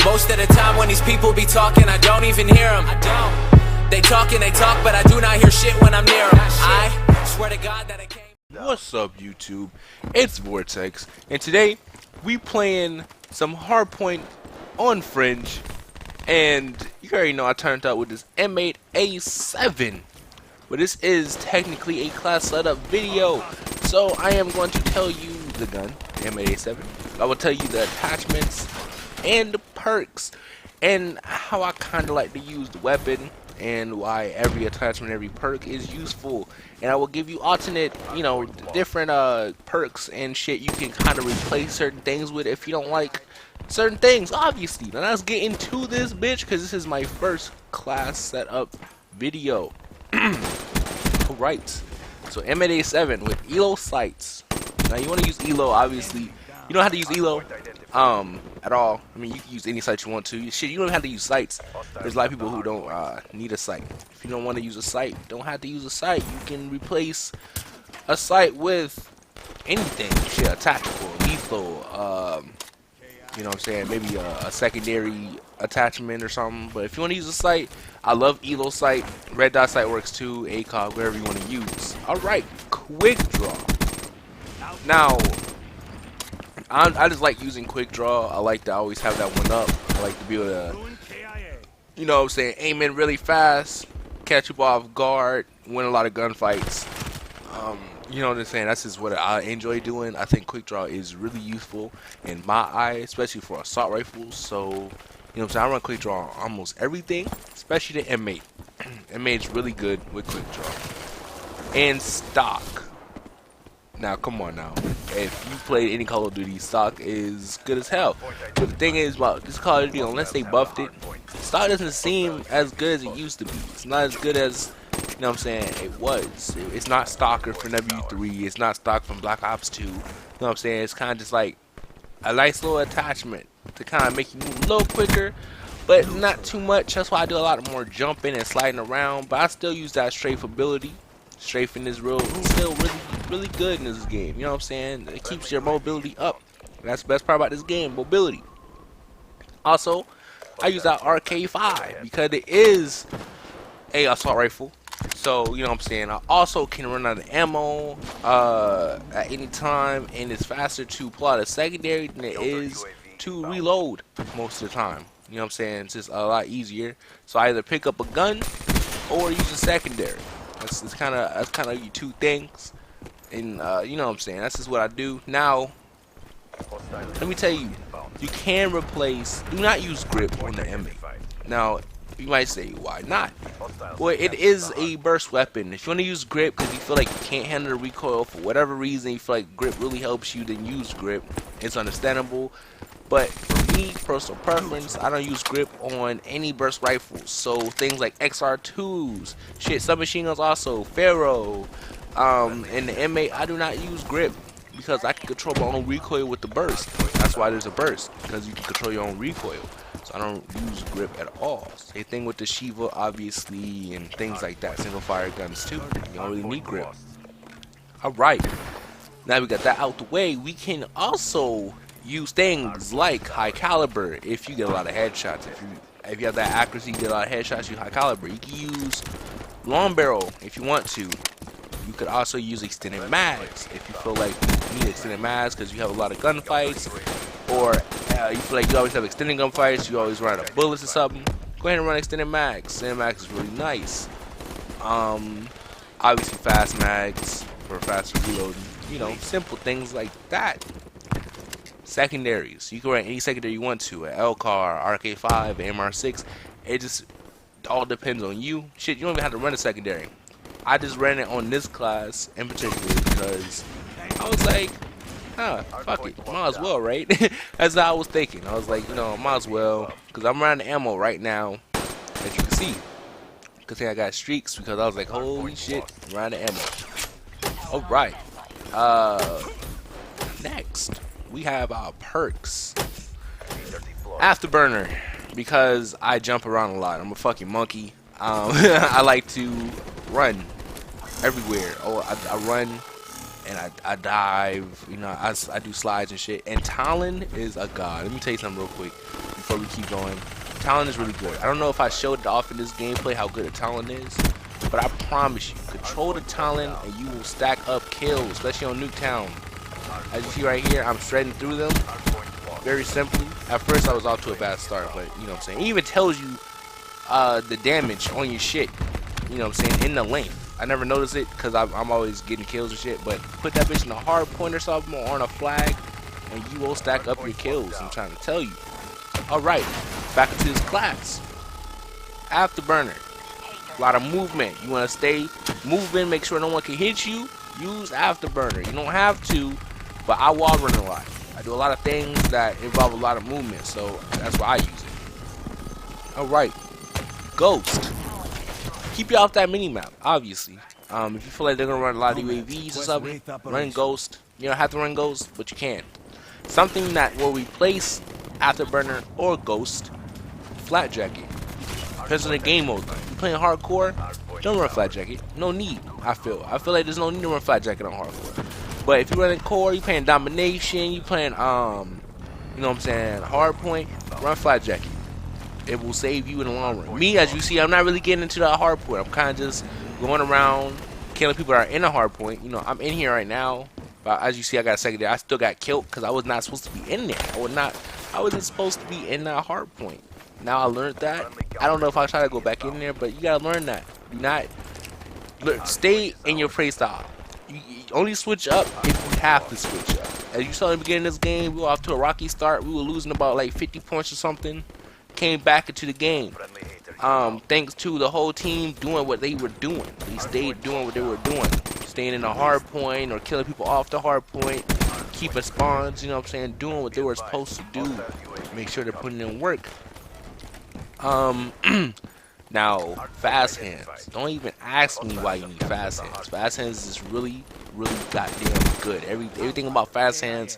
Most of the time when these people be talking, I don't even hear them. They talk and they talk, but I do not hear shit when I'm near them. I swear to God that I came. What's up, YouTube? It's Vortex, and today we playing some Hardpoint on Fringe, and you already know I turned out with this M8A7, but this is technically a class setup video, so I am going to tell you the gun, M8A7. I will tell you the attachments and the perks, and how I kind of like to use the weapon, and why every attachment, every perk is useful. And I will give you alternate, different perks and shit you can kind of replace certain things with if you don't like certain things, obviously. Now let's get into this bitch, because this is my first class setup video. Alright, so M8A7 with ELO sights. Now you want to use ELO, obviously. You don't have to use ELO at all. I mean, you can use any sight you want to. Shit, you don't have to use sights. There's a lot of people who don't need a sight. If you don't want to use a sight, you don't have to use a sight. You can replace a sight with anything. Shit, a tactical, lethal, you know what I'm saying? Maybe a secondary attachment or something. But if you want to use a sight, I love ELO sight. Red dot sight works too. ACOG, whatever you want to use. Alright, quick draw. Now, I just like using quick draw. I like to always have that one up. I like to be able to, you know what I'm saying, aim in really fast, catch people off guard, win a lot of gunfights. You know what I'm saying? That's just what I enjoy doing. I think quick draw is really useful in my eye, especially for assault rifles. So, you know what I'm saying? I run quick draw on almost everything, especially the M8. M8 is really good with quick draw. And stock. Now, come on now. If you played any Call of Duty, stock is good as hell. But the thing is about this Call of Duty, unless they buffed it, stock doesn't seem as good as it used to be. It's not as good as, you know what I'm saying, it was. It's not stocker from W3. It's not stock from Black Ops 2. You know what I'm saying? It's kind of just like a nice little attachment to kind of make you move a little quicker, but not too much. That's why I do a lot more jumping and sliding around. But I still use that strafe ability. Strafing is still really good in this game. You know what I'm saying? It keeps your mobility up. That's the best part about this game, mobility. Also, I use that RK5 because it is a assault rifle. So, you know what I'm saying? I also can run out of ammo at any time, and it's faster to pull out a secondary than it is to reload most of the time. You know what I'm saying? It's just a lot easier. So I either pick up a gun or use a secondary. That's kind of you two things, and you know what I'm saying. That's just what I do. Now, let me tell you, you can replace. Do not use grip on the M8. Now, you might say, why not? Well, it is a burst weapon. If you want to use grip because you feel like you can't handle the recoil for whatever reason, you feel like grip really helps you, then use grip. It's understandable. But for me, personal preference, I don't use grip on any burst rifles. So things like XR2s, shit, submachine guns also, Pharaoh, and the M8, I do not use grip because I can control my own recoil with the burst. That's why there's a burst, because you can control your own recoil. So I don't use grip at all. Same thing with the Shiva, obviously, and things like that. Single fire guns too. You don't really need grip. Alright, now we got that out the way. We can also use things like high caliber if you get a lot of headshots. If you have that accuracy, you get a lot of headshots, you high caliber. You can use long barrel if you want to. You could also use extended mags if you feel like you need extended mags because you have a lot of gunfights, or you feel like you always have extended gunfights, you always run out of bullets or something. Go ahead and run extended mags. Extended mags is really nice. Obviously fast mags for faster reloading. You know, simple things like that. Secondaries. You can run any secondary you want to. An LCAR, RK5, MR6. It just all depends on you. Shit, you don't even have to run a secondary. I just ran it on this class in particular because I was like, fuck it. Might as well, right? That's how I was thinking. I was like, might as well. Because I'm running ammo right now, as you can see. Because I got streaks because I was like, holy shit, I'm running ammo. Alright. Next, we have our perks. Afterburner, because I jump around a lot. I'm a fucking monkey. I like to run everywhere. Oh, I run and I dive. I do slides and shit. And Talon is a god. Let me tell you something real quick. before we keep going. Talon is really good. I don't know if I showed it off in this gameplay how good a Talon is, but I promise you, control the Talon and you will stack up kills, especially on Nuketown. As you see right here, I'm shredding through them very simply. At first I was off to a bad start, but you know what I'm saying. It even tells you the damage on your shit, you know what I'm saying, in the lane. I never noticed it because I'm always getting kills and shit, but put that bitch in a hard point or something or on a flag and you will stack up your kills. I'm trying to tell you. Alright, back into this class. Afterburner. A lot of movement. You want to stay moving, make sure no one can hit you. Use Afterburner. You don't have to, but I wall run a lot. I do a lot of things that involve a lot of movement, so that's why I use it. Alright. Ghost. Keep you off that mini-map, obviously. If you feel like they're going to run a lot of UAVs or something, run Ghost. You don't have to run Ghost, but you can. Something that will replace Afterburner or Ghost, Flat Jacket. Depends on the game mode. If you're playing hardcore, don't run Flat Jacket. No need, I feel. I feel like there's no need to run Flat Jacket on hardcore. But if you're running core, you're playing domination, you're playing, you know what I'm saying, hardpoint, run Flat Jacket. It will save you in the long run. Me, as you see, I'm not really getting into that hardpoint. I'm kind of just going around killing people that are in a hardpoint. You know, I'm in here right now. But as you see, I got a secondary. I still got killed because I was not supposed to be in there. I wasn't supposed to be in that hard point. Now I learned that. I don't know if I'll try to go back in there, but you gotta learn that. Do not stay in your play style. You only switch up if you have to switch up. As you saw in the beginning of this game, we were off to a rocky start. We were losing about like 50 points or something. Came back into the game. Thanks to the whole team doing what they were doing. They stayed doing what they were doing. Staying in the hard point or killing people off the hard point. Keeping spawns, you know what I'm saying? Doing what they were supposed to do. Make sure they're putting in work. Now, fast hands. Don't even ask me why you need fast hands. Fast hands is really, really goddamn good. Everything about fast hands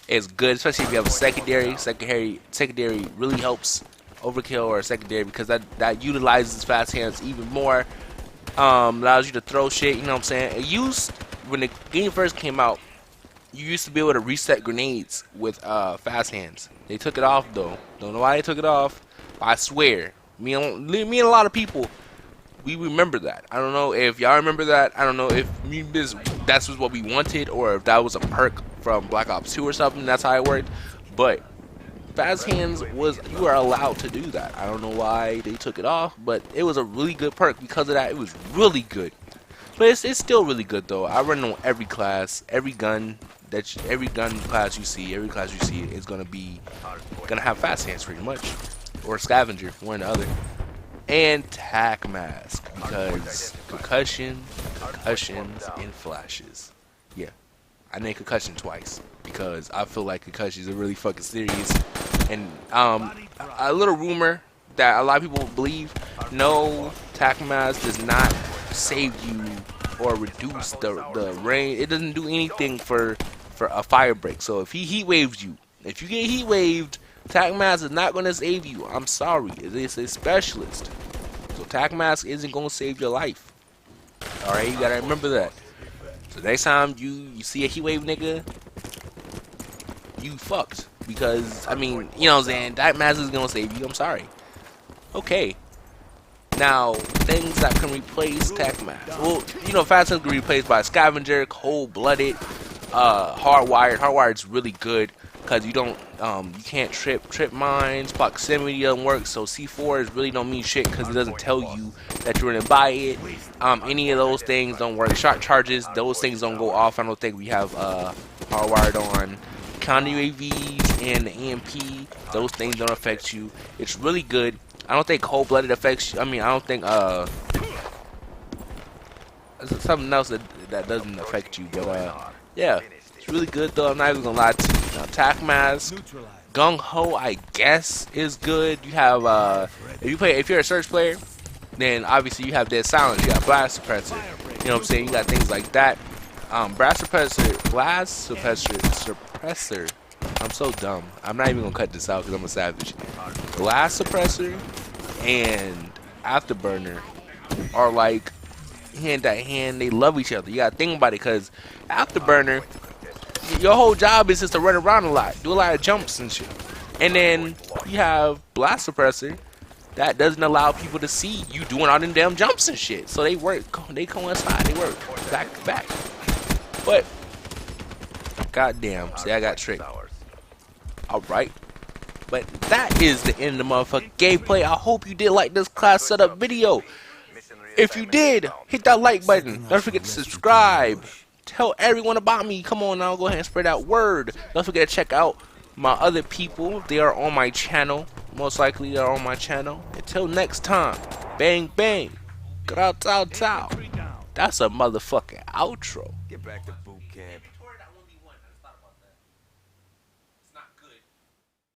is good, especially if you have a secondary. Secondary really helps overkill or secondary because that utilizes fast hands even more. Allows you to throw shit, you know what I'm saying? It used, when the game first came out, you used to be able to reset grenades with fast hands. They took it off though. Don't know why they took it off. But I swear, me and a lot of people, we remember that. I don't know if y'all remember that. I don't know if that's what we wanted or if that was a perk from Black Ops 2 or something. That's how it worked. But fast hands was, you are allowed to do that. I don't know why they took it off, but it was a really good perk because of that. It was really good. But it's still really good though. I run on every class, every gun class you see is gonna have fast hands pretty much, or scavenger, one or the other, and tac mask because concussions and flashes. Yeah, I named concussion twice because I feel like concussions are really fucking serious. And a little rumor that a lot of people believe: no, tac mask does not save you or reduce the range. It doesn't do anything for a fire break. So if he heat waves you, if you get heat waved, tac mask is not going to save you. I'm sorry, it's a specialist. So tac mask isn't going to save your life. All right, you gotta remember that. So next time you see a heat wave nigga, you fucked. Because I mean, you know what I'm saying, tac mask is going to save you. I'm sorry. Okay. Now, things that can replace tac mask. Well, you know, fast hands can be replaced by scavenger, cold-blooded, hardwired. Hardwired's really good because you can't trip mines. Proximity doesn't work, so C4s really don't mean shit because it doesn't tell you that you're gonna buy it. Any of those things don't work. Shot charges, those things don't go off. I don't think we have hardwired on counter UAVs and the EMP. Those things don't affect you. It's really good. I don't think cold-blooded affects you. I mean, I don't think something else that doesn't affect you. But yeah, it's really good though. I'm not even gonna lie to you. Tac mask, gung ho, I guess is good. You have if you're a search player, then obviously you have dead silence. You got blast suppressor. You know what I'm saying? You got things like that. Blast suppressor. I'm so dumb. I'm not even gonna cut this out because I'm a savage. Blast suppressor and afterburner are like hand to hand. They love each other. You gotta think about it because afterburner, your whole job is just to run around a lot, do a lot of jumps and shit. And then we have blast suppressor that doesn't allow people to see you doing all them damn jumps and shit. So they work, they coincide, they work back to back. But goddamn, see, I got tricked. Alright. But that is the end of the motherfucking gameplay. I hope you did like this class setup video. If you did, hit that like button. Don't forget to subscribe. Tell everyone about me. Come on now, go ahead and spread that word. Don't forget to check out my other people. They are on my channel. Most likely they are on my channel. Until next time, bang bang. That's a motherfucking outro. Get back to boot camp.